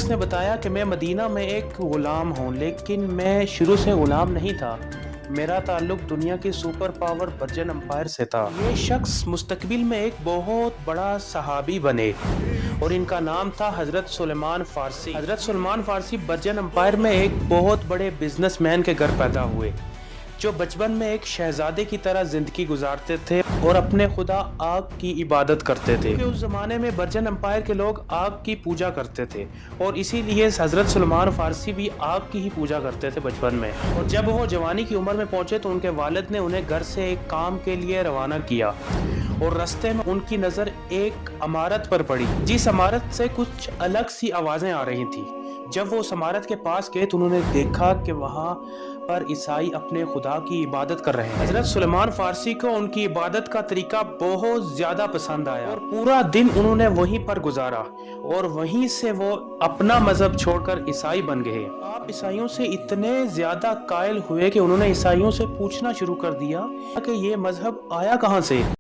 شخص نے بتایا کہ میں مدینہ میں ایک غلام ہوں، لیکن میں شروع سے غلام نہیں تھا۔ میرا تعلق دنیا کی سپر پاور برجن امپائر سے تھا۔ یہ شخص مستقبل میں ایک بہت بڑا صحابی بنے اور ان کا نام تھا حضرت سلیمان فارسی۔ حضرت سلیمان فارسی برجن امپائر میں ایک بہت بڑے بزنس مین کے گھر پیدا ہوئے، جو بچپن میں ایک شہزادے کی طرح زندگی گزارتے تھے اور اپنے خدا آگ کی عبادت کرتے تھے، کیونکہ اس زمانے میں برجن امپائر کے لوگ آگ کی پوجا کرتے تھے اور اسی لیے حضرت سلیمان فارسی بھی آگ کی ہی پوجا کرتے تھے بچپن میں۔ اور جب وہ جوانی کی عمر میں پہنچے تو ان کے والد نے انہیں گھر سے ایک کام کے لیے روانہ کیا اور رستے میں ان کی نظر ایک عمارت پر پڑی، جس عمارت سے کچھ الگ سی آوازیں آ رہی تھیں۔ جب وہ اس عمارت کے پاس گئے تو انہوں نے دیکھا کہ وہاں پر عیسائی اپنے خدا کی عبادت کر رہے ہیں۔ حضرت سلیمان فارسی کو ان کی عبادت کا طریقہ بہت زیادہ پسند آیا اور پورا دن انہوں نے وہیں پر گزارا اور وہیں سے وہ اپنا مذہب چھوڑ کر عیسائی بن گئے۔ آپ عیسائیوں سے اتنے زیادہ قائل ہوئے کہ انہوں نے عیسائیوں سے پوچھنا شروع کر دیا کہ یہ مذہب آیا کہاں سے۔